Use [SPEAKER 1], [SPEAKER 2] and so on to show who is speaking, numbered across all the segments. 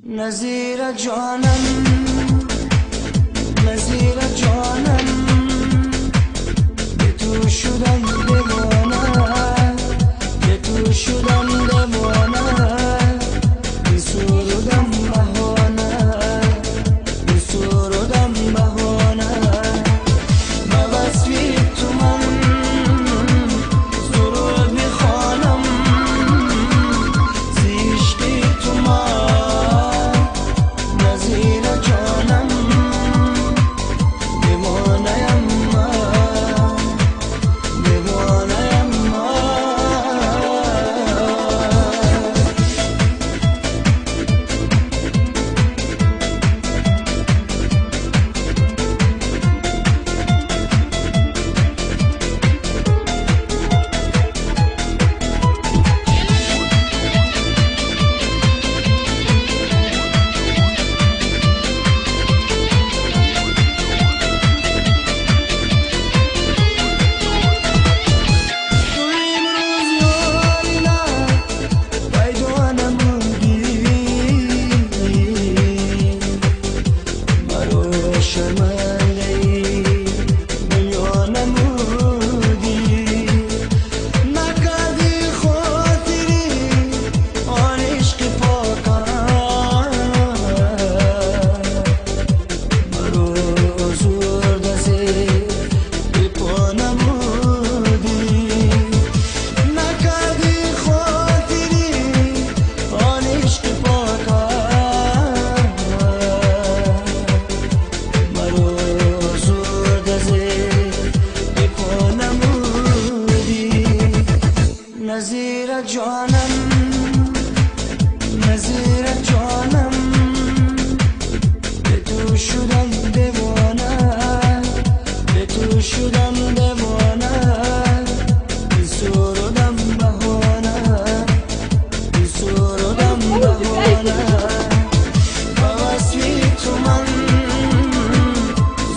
[SPEAKER 1] نظیر جانم، نظیر جانم، به تو شدم دیوانه، به تو شدم دیوانه، بی سرودم بهانه، بی سرودم بهانه، به وصفی تو من سرود میخوانم، زیشتی تو من نظیر جانم، دیوانه‌ام من، دیوانه‌ام من. نظیر جانم، نظیر جانم، به تو شدم دیوانه، به تو شدم دیوانه، بی سرودم بهانه، بی سرودم بهانه، به وصفی تو من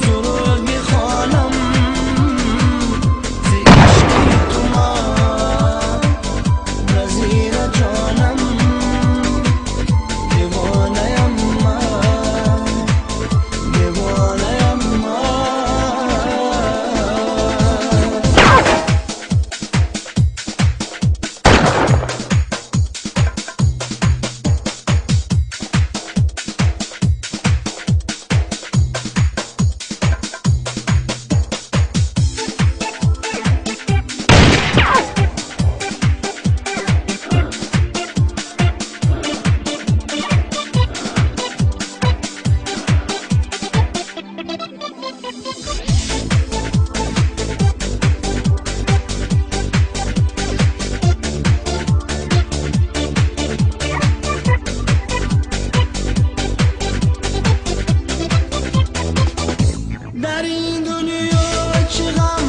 [SPEAKER 1] سرود میخوانم، زیشتی تو من نظیر جانم، دیوانه‌ام من، دیوانه‌ام من. در این دنیا چه غم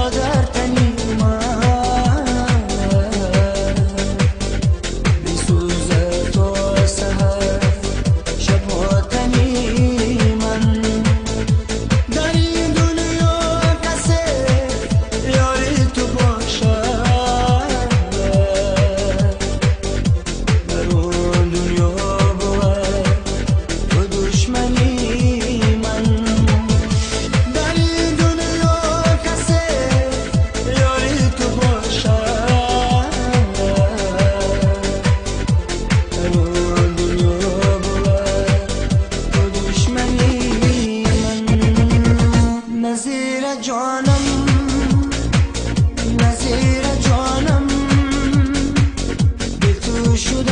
[SPEAKER 1] آذر تنی من، بی سوز تو سحر شب تنی من، در این دنیا کسی یاری تو باشد، در اون دنیا بود تو دشمنی نظیر جانم، نظیر جانم، به تو شدم